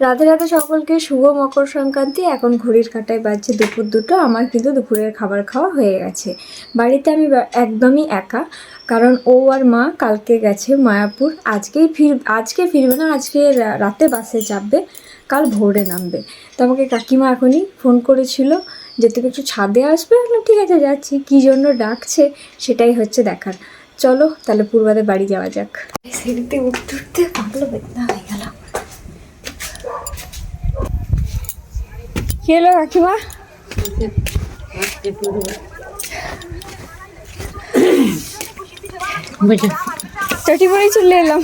রাধে রাধে সকলকে, শুভ মকর সংক্রান্তি। এখন ঘড়ির কাঁটায় বাজছে দুপুর 2টো। আমার কিন্তু দুপুরের খাবার খাওয়া হয়ে গেছে। বাড়িতে আমি একদমই একা, কারণ ও আর মা কালকে গেছে মায়াপুর। আজকে ফিরবে না, আজকে রাতে বাসে চাপবে, কাল ভোরে নামবে। তো আমাকে কাকিমা এখনই ফোন করেছিল যে তুমি একটু ছাদে আসবে। বললাম ঠিক আছে যাচ্ছি। কী জন্য ডাকছে সেটাই হচ্ছে দেখার। চলো তাহলে পূর্বাদের বাড়ি যাওয়া যাক। সিঁড়িতে উঠতে উঠতে পাগল বেদনা হয়ে গেল। কি হলো কাকিমা? চটি পরে চলে এলাম।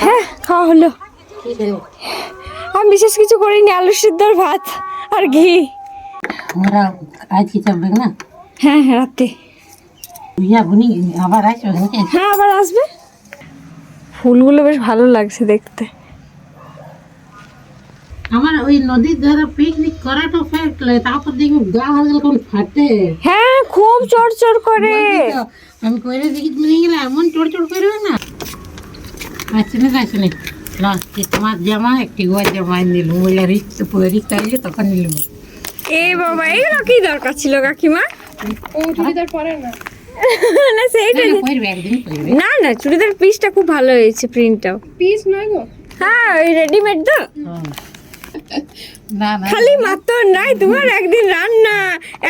হ্যাঁ খাওয়া হলো। আমি বিশেষ কিছু করিনি, আলু সিদ্ধর ভাত আর ঘি। হ্যাঁ হ্যাঁ রাতে হ্যাঁ আবার আসবে। ফুলগুলো বেশ ভালো লাগছে দেখতে। আমার ওই নদীর ধারে পিকনিক করাটা ফেললে তারপর দেখি গা হালকা কোন ফাটে। হ্যাঁ খুব চড়চড় করে। আমি কইরে দেখি তুমি গেলে এমন চড়চড় করবে না। আসলে আসলে লাস্টে তোমার জামা একটি গোয়া জামা নিল বলে রিক্স পরীক্ষা এলে তখন নিল। এ বাবা এগুলো কি দরকার ছিল কাকিমা? ও চুড়িদার পরে না। না সেইটা না না, চুড়িদার পিসটা খুব ভালো হয়েছে, প্রিন্টটাও। পিস নয় গো। হ্যাঁ ওই রেডিমেড তো। না না খালি মাত্র নাই তোমার, একদিন রান্না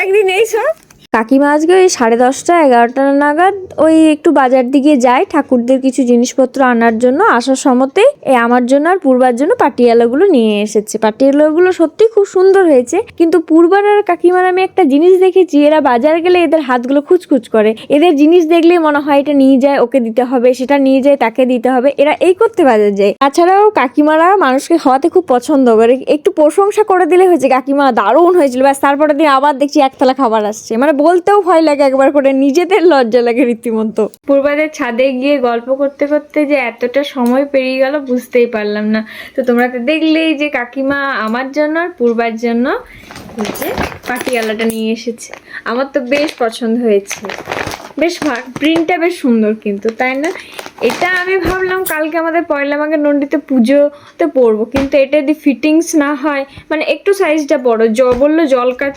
একদিন এইসব। কাকিমা আজকে ওই 10:30 11টা নাগাদ ওই একটু বাজার দিকে যায় ঠাকুরদের কিছু জিনিসপত্র আনার জন্য। আসার সময়তে আমার জন্য আর পূর্বার জন্য পাটিয়ালাগুলো নিয়ে এসেছে। পাটিয়ালাগুলো সত্যি খুব সুন্দর হয়েছে, কিন্তু পূর্বার আর কাকিমার আমি একটা জিনিস দেখেছি, এরা বাজার গেলে এদের হাতগুলো খুচখুচ করে। এদের জিনিস দেখলেই মনে হয় এটা নিয়ে যায় ওকে দিতে হবে, সেটা নিয়ে যায় তাকে দিতে হবে, এরা এই করতে বাজার যায়। তাছাড়াও কাকিমারা মানুষকে খাওয়াতে খুব পছন্দ করে। একটু প্রশংসা করে দিলে হয়েছে কাকিমা দারুণ হয়েছিল, ব্যাস তারপরের দিন আবার দেখছি এক থালা খাবার আসছে। মানে বলতেও ভয় লাগে একবার করে, নিজেদের লজ্জা লাগে রীতিমতো। পূর্বাদের ছাদে গিয়ে গল্প করতে করতে যে এতটা সময় পেরিয়ে গেল বুঝতেই পারলাম না। তো তোমরা তো দেখলেই যে কাকিমা আমার জন্য আর পূর্বার জন্য এই যে পাটিয়ালাটা নিয়ে এসেছে। আমার তো বেশ পছন্দ হয়েছে, বেশ প্রিন্টটা বেশ সুন্দর কিন্তু, তাই না? এটা আমি ভাবলাম কালকে আমাদের পয়লা মাঘের নন্ডিতে পুজোতে পরবো, কিন্তু এটা যদি ফিটিংস না হয়, মানে একটু সাইজটা বড়, বললো জল কাচ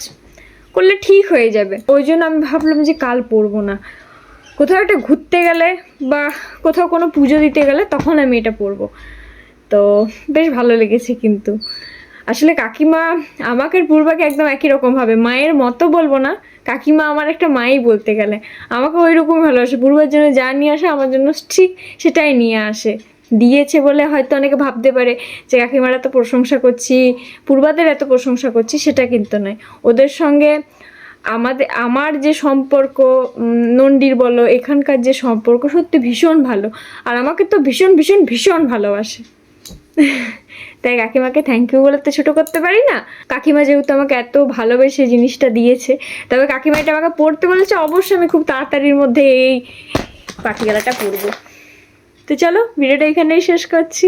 করলে ঠিক হয়ে যাবে, ওই জন্য আমি ভাবলাম যে কাল পরবো না। কোথাও একটা ঘুরতে গেলে বা কোথাও কোনো পুজো দিতে গেলে তখন আমি এটা পরবো। তো বেশ ভালো লেগেছে। কিন্তু আসলে কাকিমা আমাকে পূর্বাকে একদম একই রকম ভাবে, মায়ের মতো বলবো না, কাকিমা আমার একটা মাই বলতে গেলে। আমাকে ওই রকমই ভালোবাসে। পূর্বার জন্য যা নিয়ে আসে আমার জন্য ঠিক সেটাই নিয়ে আসে। দিয়েছে বলে হয়তো অনেকে ভাবতে পারে যে কাকিমার এত প্রশংসা করছি, পূর্বাদের এত প্রশংসা করছি, সেটা কিন্তু নয়। ওদের সঙ্গে আমার যে সম্পর্ক, নন্ডির বলো, এখানকার যে সম্পর্ক সত্যি ভীষণ ভালো। আর আমাকে তো ভীষণ ভীষণ ভীষণ ভালোবাসে। তাই কাকিমাকে থ্যাংক ইউ বলে তো ছোটো করতে পারি না। কাকিমা যেহেতু আমাকে এত ভালোবেসে জিনিসটা দিয়েছে, তবে কাকিমা এটা আমাকে পড়তে বলেছে, অবশ্যই আমি খুব তাড়াতাড়ির মধ্যে এই পাটিয়ালাটা পরবো। তো চলো ভিডিওটা এখানেই শেষ করছি।